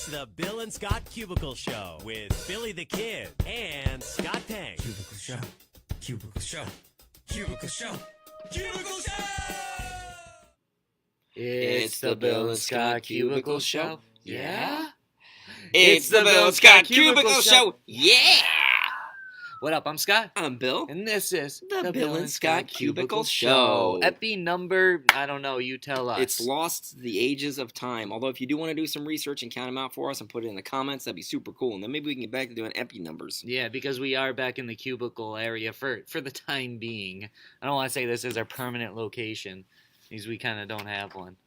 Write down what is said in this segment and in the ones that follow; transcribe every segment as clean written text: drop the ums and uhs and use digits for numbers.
It's the Bill and Scott Cubicle Show with Billy the Kid and Scott Tang. Cubicle Show. Cubicle Show. Cubicle Show. Cubicle Show! It's the Bill and Scott Cubicle Show. Yeah? It's the Bill and Scott Cubicle Show. Yeah! What up? I'm Scott. I'm Bill. And this is The Bill and Scott Cubicle Show. Epi number, I don't know, you tell us. It's lost the ages of time. Although if you do want to do some research and count them out for us and put it in the comments, that'd be super cool. And then maybe we can get back to doing epi numbers. Yeah, because we are back in the cubicle area for the time being. I don't want to say this is our permanent location, because we kind of don't have one.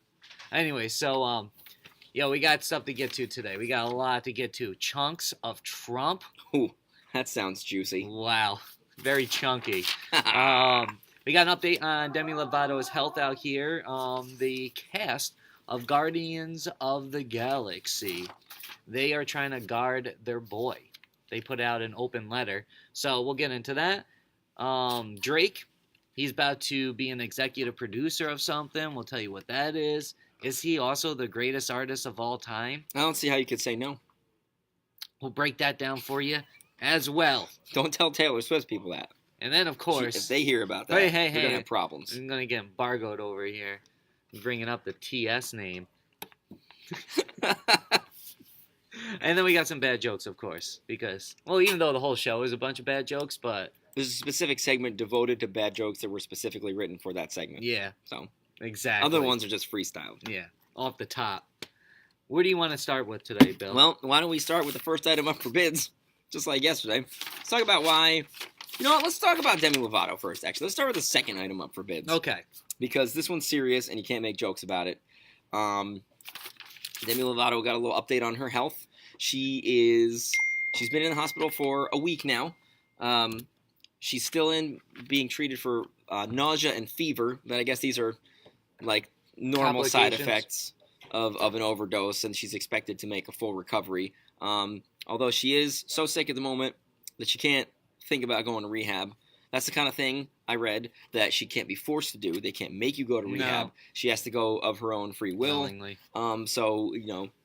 Anyway, so, we got stuff to get to today. We got a lot to get to. Chunks of Trump. Ooh, that sounds juicy. Wow, very chunky. We got an update on Demi Lovato's health out here. The cast of Guardians of the Galaxy, they are trying to guard their boy. They put out an open letter, so we'll get into that. Drake, he's about to be an executive producer of something. We'll tell you what that is. Is he also the greatest artist of all time? I don't see how you could say no. We'll break that down for you as well. Don't tell Taylor Swift people that. And then, of course, if they hear about that, hey, they're going to have problems. I'm going to get embargoed over here. Bringing up the TS name. And then we got some bad jokes, of course. Because, well, even though the whole show is a bunch of bad jokes, but... There's a specific segment devoted to bad jokes that were specifically written for that segment. Yeah. So, exactly. other ones are just freestyled. Yeah, off the top. Where do you want to start with today, Bill? Well, why don't we start with the first item up for bids, just like yesterday. Let's talk about why... You know what? Let's talk about Demi Lovato first, actually. Let's start with the second item up for bids. Okay. Because this one's serious, and you can't make jokes about it. Demi Lovato got a little update on her health. She's been in the hospital for a week now. She's still being treated for nausea and fever, but I guess these are like normal side effects of an overdose, and she's expected to make a full recovery. Although she is so sick at the moment that she can't think about going to rehab. That's the kind of thing I read that she can't be forced to do. They can't make you go to rehab. No. She has to go of her own free will. Willingly. So,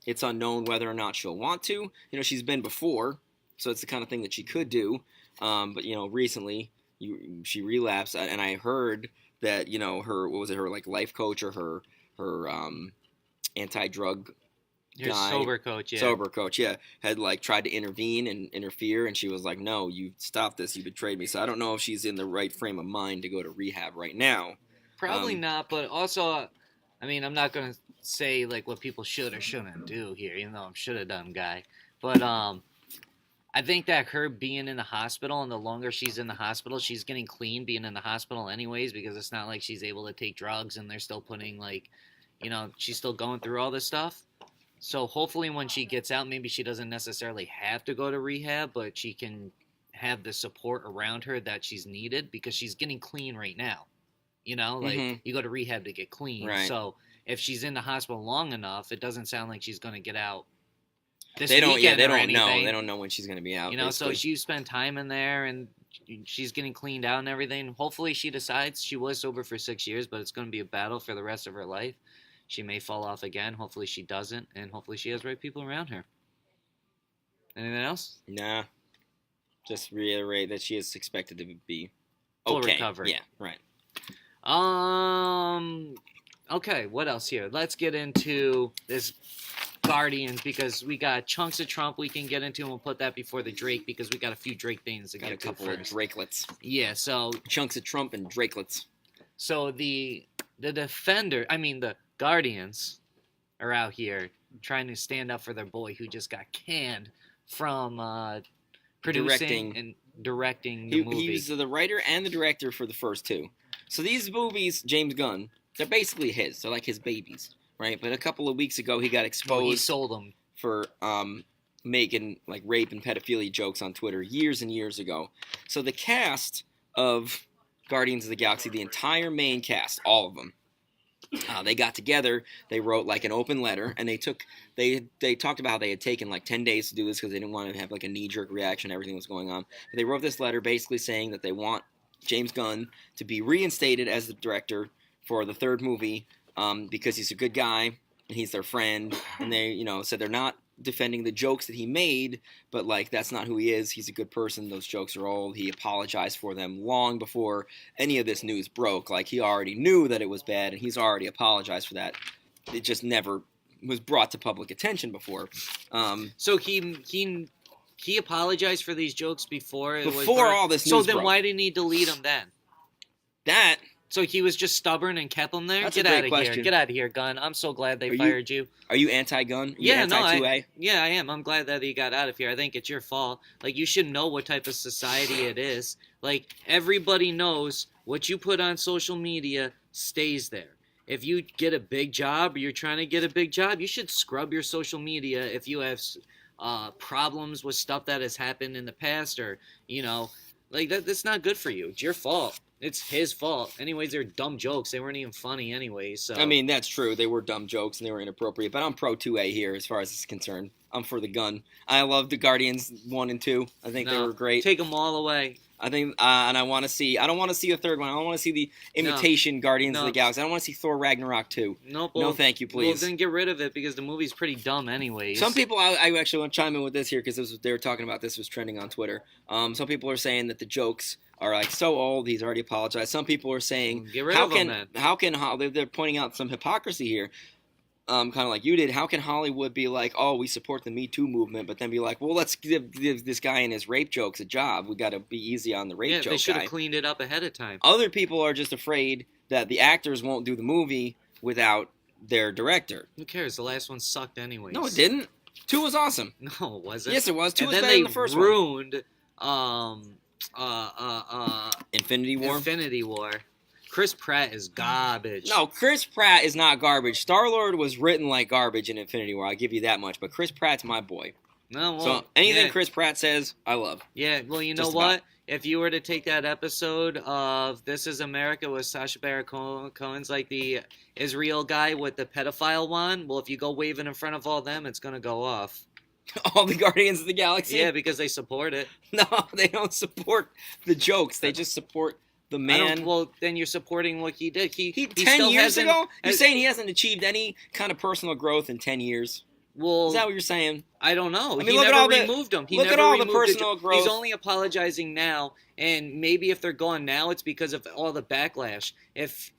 it's unknown whether or not she'll want to. She's been before, so it's the kind of thing that she could do. But, recently she relapsed, and I heard that, her life coach or her anti-drug guy, sober coach, had tried to intervene and interfere, and she was like, no, you stop this, you betrayed me. So I don't know if she's in the right frame of mind to go to rehab right now. Probably not, but also, I'm not going to say what people should or shouldn't do here, even though I'm should-have-done guy. But I think that her being in the hospital, and the longer she's in the hospital, she's getting clean being in the hospital anyways, because it's not like she's able to take drugs and they're still putting she's still going through all this stuff. So hopefully when she gets out, maybe she doesn't necessarily have to go to rehab, but she can have the support around her that she's needed, because she's getting clean right now. You go to rehab to get clean. Right. So if she's in the hospital long enough, it doesn't sound like she's going to get out this they don't weekend know. anything. They don't know when she's going to be out. So she spent time in there, and she's getting cleaned out and everything. Hopefully she decides. She was sober for 6 years, but it's going to be a battle for the rest of her life. She may fall off again. Hopefully she doesn't, and hopefully she has the right people around her. Anything else? Nah. Just reiterate that she is expected to be full okay. recovery. Yeah, right. Okay, what else here? Let's get into this Guardians, because we got chunks of Trump we can get into, and we'll put that before the Drake, because we got a few Drake things to get to first. Got a couple of Drakelets. Yeah, so... Chunks of Trump and Drakelets. So the Guardians are out here trying to stand up for their boy who just got canned from producing and directing the movie. He was the writer and the director for the first two. So these movies, James Gunn, they're basically his. They're like his babies, right? But a couple of weeks ago, he got exposed. He sold them for making rape and pedophilia jokes on Twitter years and years ago. So the cast of Guardians of the Galaxy, the entire main cast, all of them, they got together, they wrote an open letter, and they talked about how they had taken 10 days to do this because they didn't want to have a knee-jerk reaction to everything that was going on. But they wrote this letter basically saying that they want James Gunn to be reinstated as the director for the third movie because he's a good guy and he's their friend, and they said they're not defending the jokes that he made, but like that's not who he is. He's a good person. Those jokes are old. He apologized for them long before any of this news broke. Like he already knew that it was bad, and he's already apologized for that. It just never was brought to public attention before. So he apologized for these jokes before all this news So then broke. why didn't he delete them then? That. So he was just stubborn and kept them there? That's Get a great out of question. here. Get out of here, Gunn. I'm so glad they Are fired you. Are you anti-gun? Are you Yeah, no, anti-2A? Yeah, I am. I'm glad that he got out of here. I think it's your fault. Like, you should know what type of society it is. Like, everybody knows what you put on social media stays there. If you get a big job or you're trying to get a big job, you should scrub your social media if you have problems with stuff that has happened in the past or, like, that's not good for you. It's your fault. It's his fault. Anyways, they're dumb jokes. They weren't even funny anyways. So I mean, that's true. They were dumb jokes and they were inappropriate. But I'm pro 2A here as far as this is concerned. I'm for the gun. I love the Guardians 1 and 2. I think they were great. Take them all away. I think, and I want to see. I don't want to see a third one. I don't want to see the imitation Guardians of the Galaxy. I don't want to see Thor Ragnarok 2. Nope. No, thank you, please. Well, then get rid of it because the movie's pretty dumb, anyways. Some people, I actually want to chime in with this here because they were talking about this was trending on Twitter. Some people are saying that the jokes are like so old. He's already apologized. Some people are saying, get rid of them then. How can they're pointing out some hypocrisy here. Kind of like you did. How can Hollywood be like, oh, we support the Me Too movement, but then be like, well, let's give this guy and his rape jokes a job. We got to be easy on the rape joke guy. They should have cleaned it up ahead of time. Other people are just afraid that the actors won't do the movie without their director. Who cares? The last one sucked anyways. No, it didn't. 2 was awesome. No, it wasn't. Yes, it was. 2 and was then better than the first one. ruined Infinity War. Infinity War. Chris Pratt is garbage. No, Chris Pratt is not garbage. Star-Lord was written like garbage in Infinity War. I'll give you that much. But Chris Pratt's my boy. No, well, so anything Chris Pratt says, I love. Yeah, well, you know what? If you were to take that episode of This Is America with Sacha Baron Cohen's like the Israel guy with the pedophile one, well, if you go waving in front of all them, it's going to go off. All the Guardians of the Galaxy? Yeah, because they support it. No, they don't support the jokes. They just support the man. Well, then you're supporting what he did. He 10 years ago? You're saying he hasn't achieved any kind of personal growth in 10 years? Well, is that what you're saying? I don't know. I mean, he never removed them. Look at all the personal growth. He's only apologizing now, and maybe if they're gone now, it's because of all the backlash. If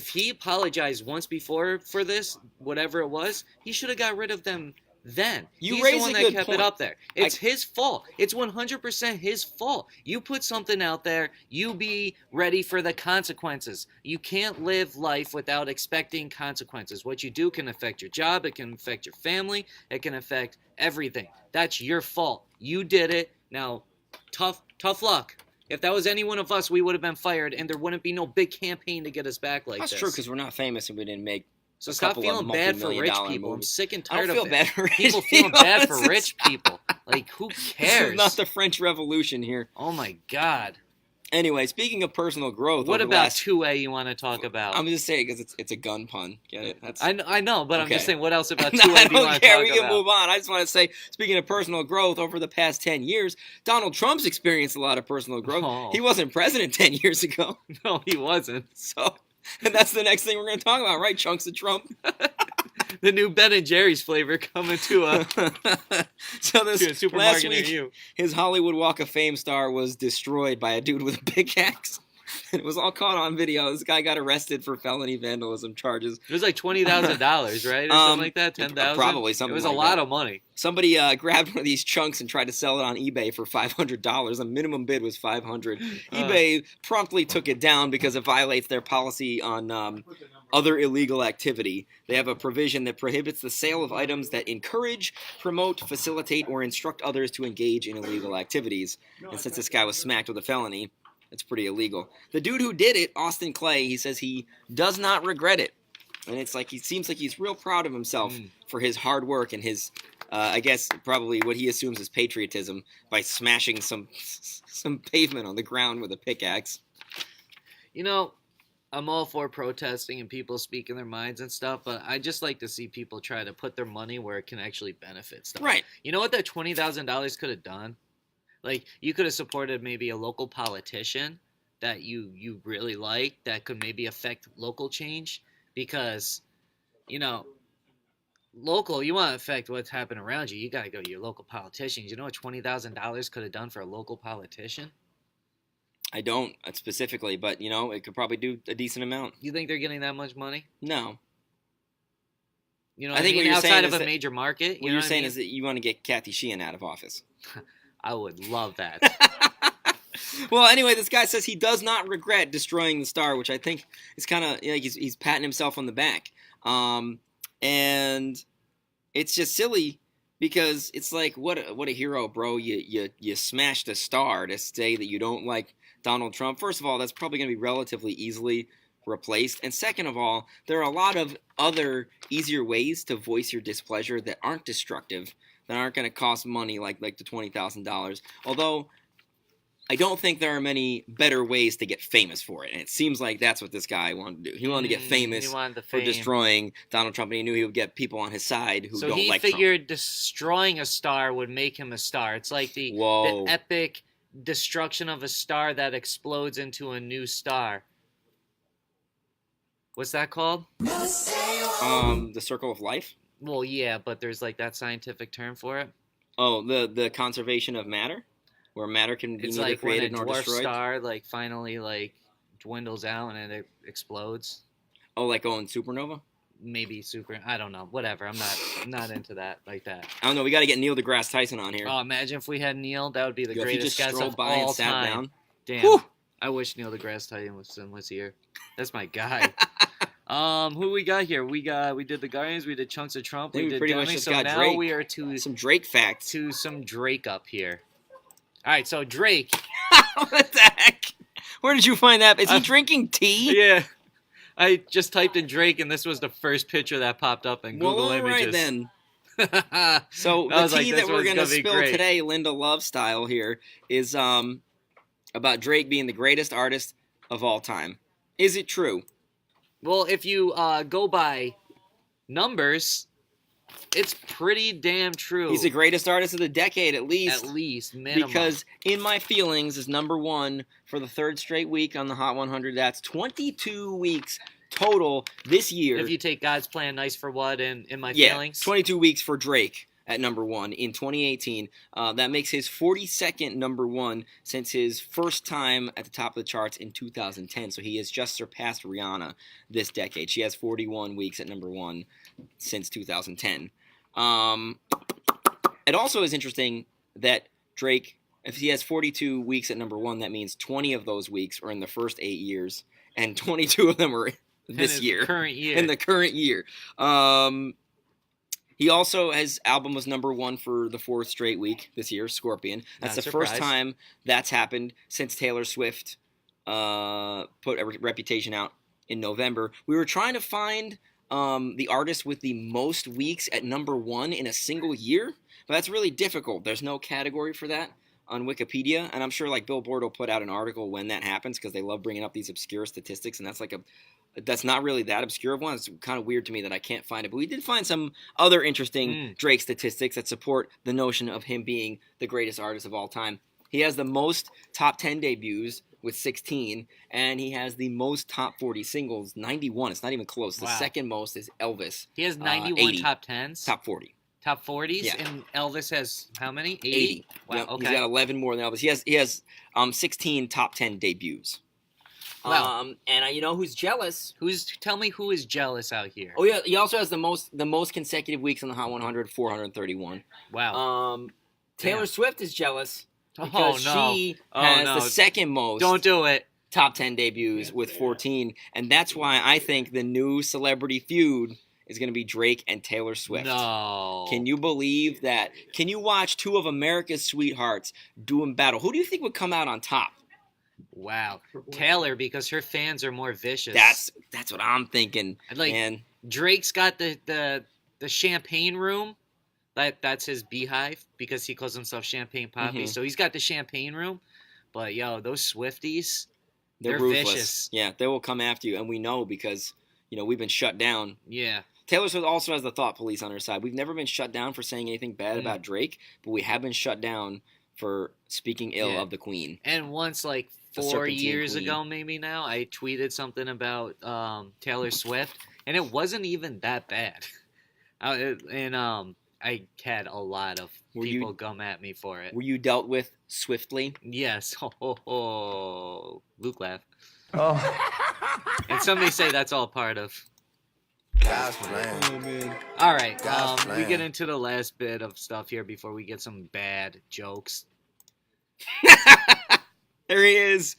he apologized once before for this, whatever it was, he should have got rid of them then. He's the one that kept it up there. It's his fault. It's 100% his fault. You put something out there, you be ready for the consequences. You can't live life without expecting consequences. What you do can affect your job, it can affect your family, it can affect everything. That's your fault. You did it. Now, tough luck. If that was any one of us, we would have been fired, and there wouldn't be no big campaign to get us back like this. That's true, because we're not famous and we didn't make So stop feeling bad for rich people. I'm sick and tired of it. I don't feel bad for rich people feeling bad for rich people. Like, who This cares? is not the French Revolution here. Oh my God. Anyway, speaking of personal growth, what about 2A you want to talk about? I'm just saying because it's a gun pun. Get it? I know, but okay. I'm just saying, what else about 2A no, do you want to talk about? I don't care. We can move on. I just want to say, speaking of personal growth, over the past 10 years, Donald Trump's experienced a lot of personal growth. Oh. He wasn't president 10 years ago. No, he wasn't. So, and that's the next thing we're going to talk about, right? Chunks of Trump. The new Ben & Jerry's flavor coming to a supermarket last week, near you. His Hollywood Walk of Fame star was destroyed by a dude with a pickaxe. It was all caught on video. This guy got arrested for felony vandalism charges. It was like $20,000, right? Or something like that? $10,000? Probably something like that. It was a lot of money. Somebody grabbed one of these chunks and tried to sell it on eBay for $500. The minimum bid was $500. eBay promptly took it down because it violates their policy on other illegal activity. They have a provision that prohibits the sale of items that encourage, promote, facilitate, or instruct others to engage in illegal activities. And since this guy was smacked with a felony, it's pretty illegal. The dude who did it, Austin Clay, he says he does not regret it. And it's like he seems like he's real proud of himself for his hard work and his, I guess, probably what he assumes is patriotism by smashing some pavement on the ground with a pickaxe. You know, I'm all for protesting and people speaking their minds and stuff, but I just like to see people try to put their money where it can actually benefit stuff. Right. You know what that $20,000 could have done? Like, you could have supported maybe a local politician that you really like that could maybe affect local change because, you know, local, you want to affect what's happening around you. You got to go to your local politicians. You know what $20,000 could have done for a local politician? I don't specifically, but it could probably do a decent amount. You think they're getting that much money? No. You know, I think what you're outside saying of is a that- major market. What you're saying is that you want to get Kathy Sheehan out of office. I would love that. Well, anyway, this guy says he does not regret destroying the star, which I think is kind of like he's patting himself on the back. And it's just silly because it's like what a hero, bro. You smashed a star to say that you don't like Donald Trump. First of all, that's probably going to be relatively easily replaced. And second of all, there are a lot of other easier ways to voice your displeasure that aren't destructive, that aren't going to cost money like the $20,000. Although I don't think there are many better ways to get famous for it. And it seems like that's what this guy wanted to do. He wanted to get famous He wanted the for fame. destroying Donald Trump, and he knew he would get people on his side who So don't he like Trump. figured destroying a star would make him a star. It's like the Whoa. epic destruction of a star that explodes into a new star. What's that called? The circle of life? Well, yeah, but there's like that scientific term for it. Oh, the conservation of matter? Where matter can be It's neither like when a created nor dwarf destroyed? star like finally like dwindles out and it explodes. Oh, like in supernova? Maybe super. I don't know. Whatever. I'm not into that like that. I don't know. We got to get Neil deGrasse Tyson on here. Oh, imagine if we had Neil. That would be the Yo, if he greatest just guest strolled of by and all sat time. down. Damn. Whew. I wish Neil deGrasse Tyson was here. That's my guy. Who we got here? We did the Guardians. We did chunks of Trump. I think We we did pretty much Demi. just So got now Drake. we are to Some Drake facts. some Drake up here. All right. So Drake. What the heck? Where did you find that? Is he drinking tea? Yeah. I just typed in Drake, and this was the first picture that popped up in Google Well, all right Images. then. So I the was like, tea this that we're one's gonna gonna be spill great. today, Linda Love style here, is about Drake being the greatest artist of all time. Is it true? Well, if you go by numbers, it's pretty damn true. He's the greatest artist of the decade, at least. At least, minimum. Because In My Feelings is number one for the third straight week on the Hot 100. That's 22 weeks total this year. If you take God's Plan, Nice for What, and In My Yeah, Feelings. 22 weeks for Drake at number one in 2018. That makes his 42nd number one since his first time at the top of the charts in 2010. So he has just surpassed Rihanna this decade. She has 41 weeks at number one since 2010. It also is interesting that Drake, if he has 42 weeks at number one, that means 20 of those weeks are in the first 8 years, and 22 of them are this in year. Current year. In the current year. He also, his album was number one for the fourth straight week this year, Scorpion. That's Not the first surprised. time that's happened since Taylor Swift put a Reputation out in November. We were trying to find the artist with the most weeks at number one in a single year, but that's really difficult. There's no category for that on Wikipedia, and I'm sure like Billboard will put out an article when that happens because they love bringing up these obscure statistics, and that's not really that obscure of one. It's kind of weird to me that I can't find it, but we did find some other interesting Drake statistics that support the notion of him being the greatest artist of all time. He has the most top 10 debuts with 16, and he has the most top 40 singles, 91. It's not even close. The Wow. second most is Elvis. He has 91 80. top 10s. Top 40. Top 40s? Yeah. And Elvis has how many? 80? 80. Wow, Yep, okay. He's got 11 more than Elvis. He has 16 top 10 debuts. Wow. And you know who's jealous? Tell me who is jealous out here. Oh yeah, he also has the most consecutive weeks on the Hot 100, 431. Wow. Taylor Damn. Swift is jealous Oh, because no. she Oh, has no. the second most Don't do it. top 10 debuts with 14, and that's why I think the new celebrity feud is going to be Drake and Taylor Swift. No. Can you believe that? Can you watch two of America's sweethearts doing battle? Who do you think would come out on top? Wow. Taylor, because her fans are more vicious. That's what I'm thinking. Like, man. Drake's got the champagne room. That's his beehive because he calls himself Champagne Poppy. Mhm. So he's got the champagne room. But yo, those Swifties, They're they're ruthless. vicious. Yeah, they will come after you, and we know because we've been shut down. Yeah. Taylor Swift also has the thought police on her side. We've never been shut down for saying anything bad Mm. about Drake, but we have been shut down for speaking ill Yeah. of the Queen. And once, like, The 4 Serpentine years Queen. ago, maybe now, I tweeted something about Taylor Swift, and it wasn't even that bad. I had a lot of people come at me for it. Were you dealt with swiftly? Yes. Luke laughed. Oh. And some may say that's all part of. God's plan. Oh man. All right. God's We plan. get into the last bit of stuff here before we get some bad jokes. There he is,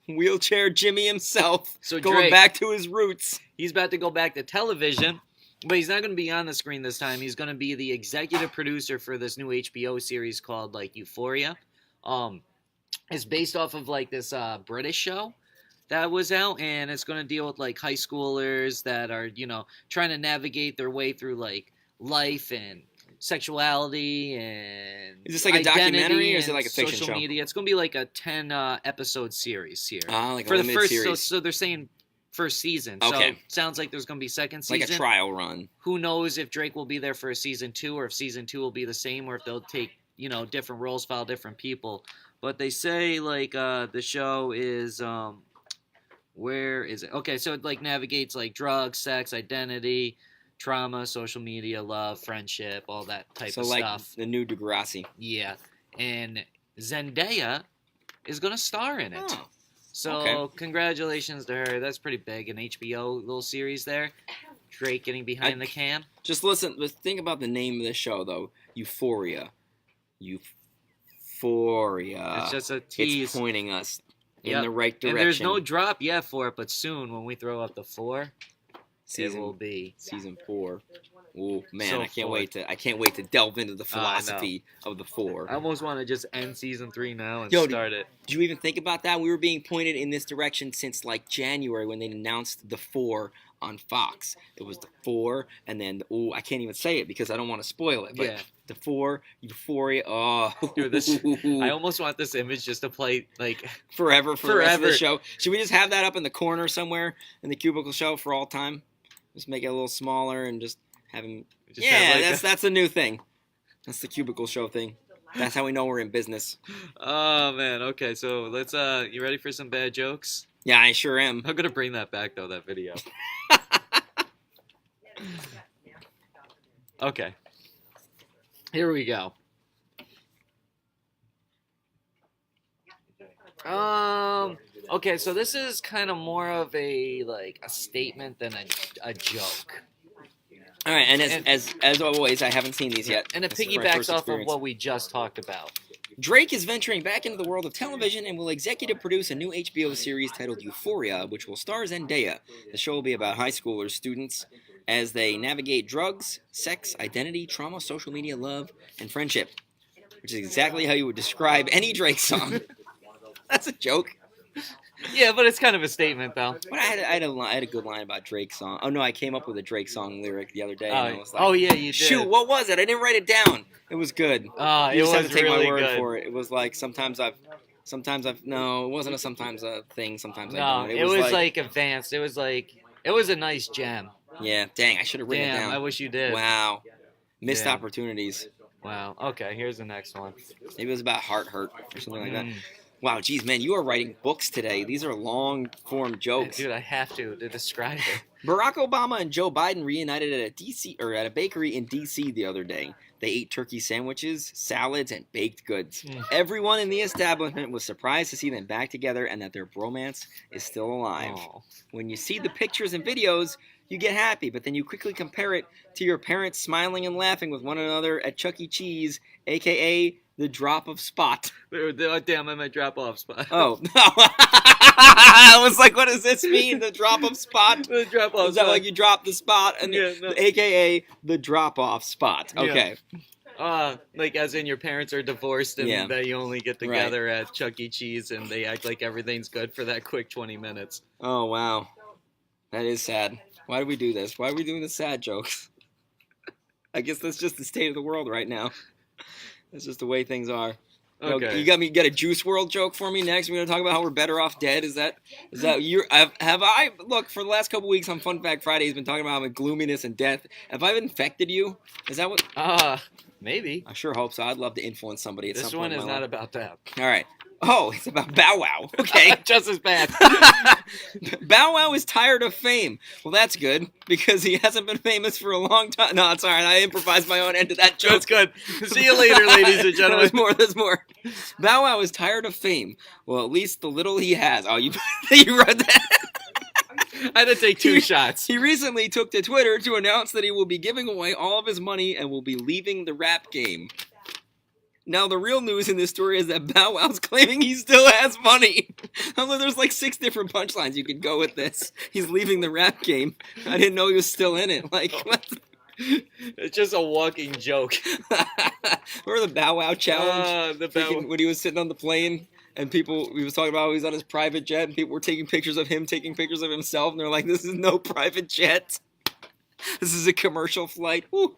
wheelchair Jimmy himself, So going Drake, back to his roots. he's about to go back to television, but he's not going to be on the screen this time. He's going to be the executive producer for this new HBO series called like Euphoria. It's based off of like this British show that was out, and it's going to deal with like high schoolers that are, you know, trying to navigate their way through like life and sexuality and Is this like a documentary or is it and like a fiction social show? media. It's going to be like a 10 episode series here. Like For a the limited first series. so they're saying first season. Okay. So sounds like there's going to be second season. Like a trial run. Who knows if Drake will be there for a season 2 or if season 2 will be the same or if they'll take, you know, different roles, file different people. But they say like the show is where is it? Okay, so it like navigates like drugs, sex, identity, trauma, social media, love, friendship, all that type So of like stuff. the new Degrassi. Yeah. And Zendaya is going to star in it. Oh, So okay. congratulations to her. That's pretty big. An HBO little series there. Drake getting behind the cam. Just listen. Let's think about the name of the show though. Euphoria. Euphoria. It's just a It's tease. pointing us in Yep. the right direction. And there's no drop yet for it, but soon when we throw up the 4, it will be. Season 4. Oh man, So I can't four. wait to delve into the I know. philosophy of the 4. I almost want to just end season 3 now and Yo, start it. Did you even think about that? We were being pointed in this direction since like January when they announced the 4 on Fox. It was the 4, and then I can't even say it because I don't want to spoil it. But Yeah. the 4, Euphoria. Oh, Dude, I almost want this image just to play like forever for the rest of the Forever. show. Should we just have that up in the corner somewhere in the Cubicle Show for all time? Just make it a little smaller and just have him. just have, like, that's a new thing. That's the Cubicle Show thing. That's how we know we're in business. Oh man, okay, so let's you ready for some bad jokes? Yeah, I sure am. I'm gonna bring that back though, that video. Okay. Here we go. Okay, so this is kind of more of a like a statement than a joke. All right, and as always, I haven't seen these yet. And it This is my piggybacks first off of experience. what we just talked about. Drake is venturing back into the world of television and will executive produce a new HBO series titled Euphoria, which will star Zendaya. The show will be about high schoolers, students, as they navigate drugs, sex, identity, trauma, social media, love, and friendship. Which is exactly how you would describe any Drake song. That's a joke. Yeah, but it's kind of a statement though. But I had a good line about Drake's song. Oh no, I came up with a Drake song lyric the other day. And I was like, Oh yeah, you did. shoot, what was it? I didn't write it down. It was good. It You just was have to take really my word good. for it. It was like sometimes I've no, it wasn't a sometimes a thing. Sometimes I No, don't. it was like advanced. It was a nice gem. yeah, dang, I should have written it Damn, down. I wish you did. Wow, missed Yeah. opportunities. Wow. Okay, here's the next one. Maybe it was about heart hurt or something like that. Mm. Wow, geez, man, you are writing books today. These are long form jokes. Dude, I have to describe it. Barack Obama and Joe Biden reunited at a bakery in DC the other day. They ate turkey sandwiches, salads, and baked goods. Mm. Everyone in the establishment was surprised to see them back together and that their bromance is still alive. Oh. When you see the pictures and videos, you get happy, but then you quickly compare it to your parents smiling and laughing with one another at Chuck E. Cheese, aka the drop of spot. Damn, I might drop off spot. Oh, no. I was like, what does this mean? The drop of spot? The drop off Is that like you drop the spot? And Yeah, no. AKA the drop off spot. Yeah. Okay. Like as in your parents are divorced and Yeah. they only get together at Chuck E. Cheese and they act like everything's good for that quick 20 minutes. Oh, wow. That is sad. Why do we do this? Why are we doing the sad jokes? I guess that's just the state of the world right now. That's just the way things are. Yo, Okay. You got a Juice World joke for me next? We're gonna talk about how we're better off dead. Is that you? Have I look for the last couple weeks on Fun Fact Friday? He's been talking about gloominess and death. Have I infected you? Is that what? Maybe. I sure hope so. I'd love to influence somebody at This some one point. is in my not life. about that. All right. Oh, it's about Bow Wow. Okay. Just as bad. Bow Wow is tired of fame. Well, that's good, because he hasn't been famous for a long time. No, it's all right. I improvised my own end of that joke. That's good. See you later, ladies and gentlemen. There's more. Bow Wow is tired of fame. Well, at least the little he has. Oh, you read that? I had to take 2 shots. He recently took to Twitter to announce that he will be giving away all of his money and will be leaving the rap game. Now, the real news in this story is that Bow Wow's claiming he still has money. There's like 6 different punchlines you could go with this. He's leaving the rap game. I didn't know he was still in it. Like, what? It's just a walking joke. Remember the Bow Wow challenge? When he was sitting on the plane and he was talking about how he was on his private jet and people were taking pictures of him, taking pictures of himself, and they're like, this is no private jet. This is a commercial flight. Woo.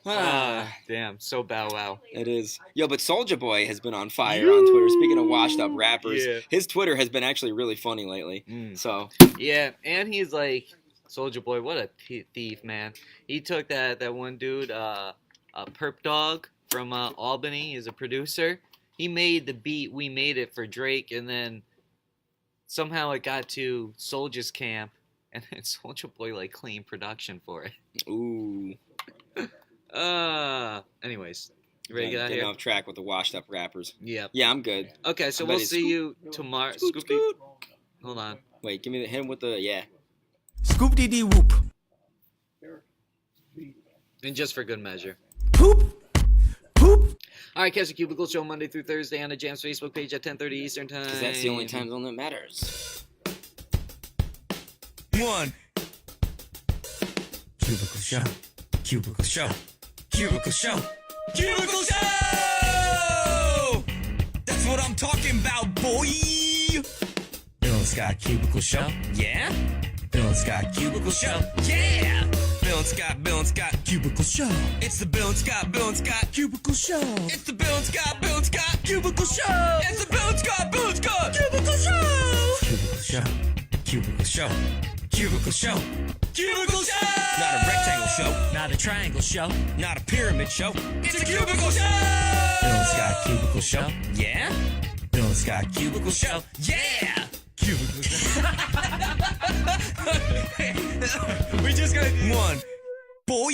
Damn, so Bow Wow. It is. Yo, but Soulja Boy has been on fire on Twitter. Speaking of washed up rappers, his Twitter has been actually really funny lately. So yeah, and he's like, Soulja Boy, what a thief, man. He took that one dude, Perp Dog from Albany. He's a producer. He made the beat We Made It for Drake, and then somehow it got to Soulja's camp, and then Soulja Boy like claimed production for it. Ooh. Anyways, you ready to get out Getting here? off track with the washed up rappers. Yep. Yeah, I'm good. Okay, so we'll see you tomorrow. Scoop. Hold on. Wait, give me him with the Scoop dee dee whoop. And just for good measure. Poop. Poop. All right, catch the Cubicle Show Monday through Thursday on the Jam's Facebook page at 10:30 Eastern Time. Because that's the only time zone that matters. 1. Cubicle Show. Cubicle Show. Cubicle Show. Cubicle Show! That's what I'm talking about, boy! Bill and Scott Cubicle Show. Yeah? Bill and Scott Cubicle Show. Yeah! Bill and Scott Cubicle Show. It's the Bill and Scott Cubicle Show. It's the Bill and Scott Cubicle Show. It's the Bill and Scott Cubicle Show. Cubicle Show. Cubicle Show. Cubicle Show. Cubicle Show! Not a rectangle show. Not a triangle show. Not a pyramid show. It's a cubicle show! Bill and Scott Cubicle Show. Yeah? Bill and Scott Cubicle Show. Yeah! Cubicle Show. We just got 1. Boy!